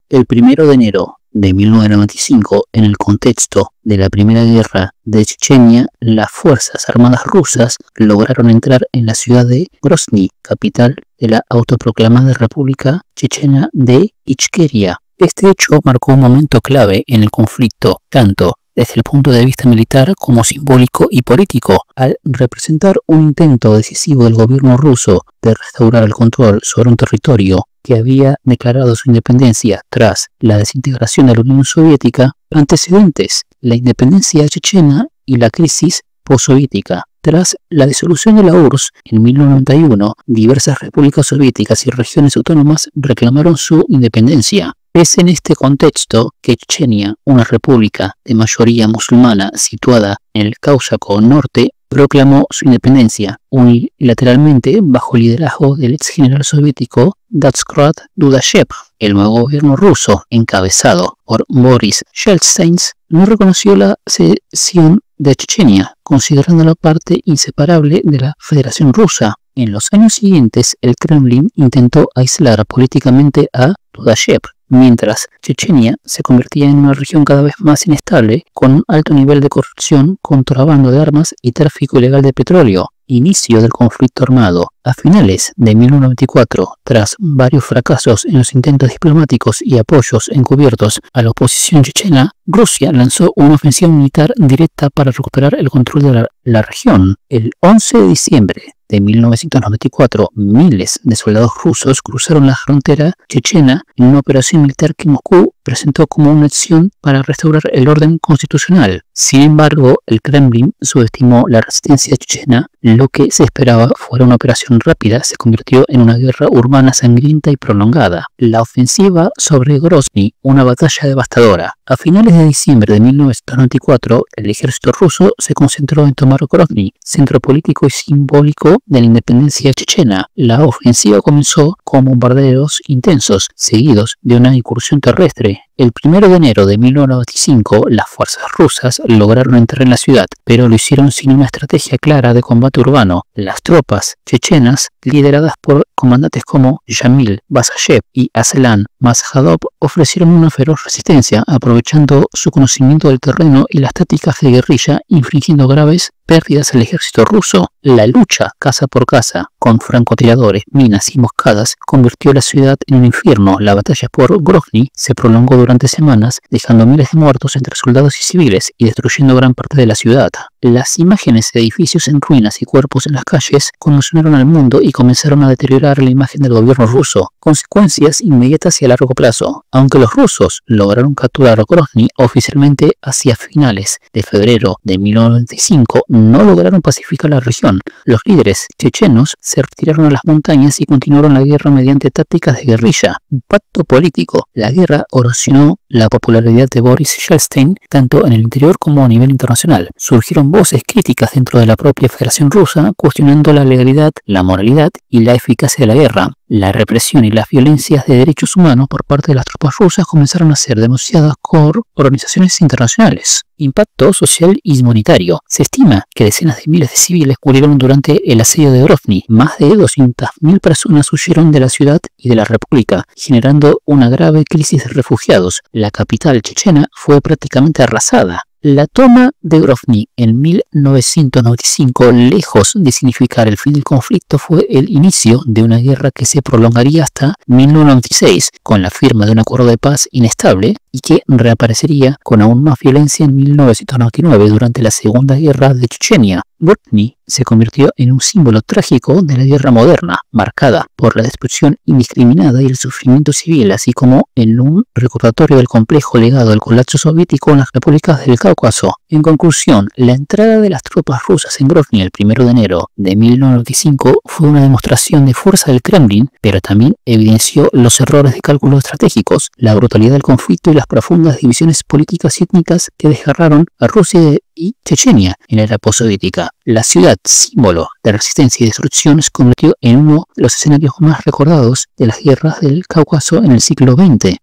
El 1 de enero de 1995, en el contexto de la Primera Guerra de Chechenia, las Fuerzas Armadas rusas lograron entrar en la ciudad de Grozny, capital de la autoproclamada República Chechena de Ichkeria. Este hecho marcó un momento clave en el conflicto, tanto desde el punto de vista militar como simbólico y político, al representar un intento decisivo del gobierno ruso de restaurar el control sobre un territorio que había declarado su independencia tras la desintegración de la Unión Soviética, antecedentes la independencia chechena y la crisis postsoviética. Tras la disolución de la URSS en 1991, diversas repúblicas soviéticas y regiones autónomas reclamaron su independencia. Es en este contexto que Chechenia, una república de mayoría musulmana situada en el Cáucaso Norte, proclamó su independencia unilateralmente bajo el liderazgo del ex general soviético Davsgard Dudashev. El nuevo gobierno ruso, encabezado por Boris Yeltsin, no reconoció la secesión de Chechenia, considerándola parte inseparable de la Federación Rusa. En los años siguientes, el Kremlin intentó aislar políticamente a Dudashev, mientras Chechenia se convertía en una región cada vez más inestable, con un alto nivel de corrupción, contrabando de armas y tráfico ilegal de petróleo. Inicio del conflicto armado. A finales de 1994, tras varios fracasos en los intentos diplomáticos y apoyos encubiertos a la oposición chechena, Rusia lanzó una ofensiva militar directa para recuperar el control de la región. El 11 de diciembre de 1994, miles de soldados rusos cruzaron la frontera chechena en una operación militar que Moscú presentó como una acción para restaurar el orden constitucional. Sin embargo, el Kremlin subestimó la resistencia chechena. Lo que se esperaba fuera una operación rápida se convirtió en una guerra urbana sangrienta y prolongada. La ofensiva sobre Grozny, una batalla devastadora. A finales de diciembre de 1994, el ejército ruso se concentró en tomar Grozny, centro político y simbólico de la independencia chechena. La ofensiva comenzó con bombardeos intensos, seguidos de una incursión terrestre. El 1 de enero de 1995, las fuerzas rusas lograron entrar en la ciudad, pero lo hicieron sin una estrategia clara de combate urbano. Las tropas chechenas, lideradas por comandantes como Yamil Basayev y Aslan Maskhadov, ofrecieron una feroz resistencia, aprovechando su conocimiento del terreno y las tácticas de guerrilla, infligiendo graves pérdidas al ejército ruso. La lucha casa por casa, con francotiradores, minas y emboscadas, convirtió la ciudad en un infierno. La batalla por Grozny se prolongó durante semanas, dejando miles de muertos entre soldados y civiles y destruyendo gran parte de la ciudad. Las imágenes de edificios en ruinas y cuerpos en las calles conmocionaron al mundo y comenzaron a deteriorar la imagen del gobierno ruso. Consecuencias inmediatas y a largo plazo. Aunque los rusos lograron capturar Grozny oficialmente hacia finales de febrero de 1995, no lograron pacificar la región. Los líderes chechenos se retiraron a las montañas y continuaron la guerra mediante tácticas de guerrilla. Impacto político. La guerra erosionó la popularidad de Boris Yeltsin tanto en el interior como a nivel internacional. Surgieron voces críticas dentro de la propia Federación Rusa, cuestionando la legalidad, la moralidad y la eficacia de la guerra. La represión y las violencias de derechos humanos por parte de las tropas rusas comenzaron a ser denunciadas por organizaciones internacionales. Impacto social y humanitario. Se estima que decenas de miles de civiles murieron durante el asedio de Grozny. Más de 200.000 personas huyeron de la ciudad y de la república, generando una grave crisis de refugiados. La capital chechena fue prácticamente arrasada. La toma de Grozny en 1995, lejos de significar el fin del conflicto, fue el inicio de una guerra que se prolongaría hasta 1996, con la firma de un acuerdo de paz inestable y que reaparecería con aún más violencia en 1999 durante la Segunda Guerra de Chechenia. Grozny se convirtió en un símbolo trágico de la guerra moderna, marcada por la destrucción indiscriminada y el sufrimiento civil, así como en un recordatorio del complejo legado del colapso soviético en las repúblicas del Cáucaso. En conclusión, la entrada de las tropas rusas en Grozny el 1 de enero de 1995 fue una demostración de fuerza del Kremlin, pero también evidenció los errores de cálculos estratégicos, la brutalidad del conflicto y las profundas divisiones políticas y étnicas que desgarraron a Rusia y Chechenia en la era postsoviética. La ciudad, símbolo de resistencia y destrucción, se convirtió en uno de los escenarios más recordados de las guerras del Cáucaso en el siglo XX.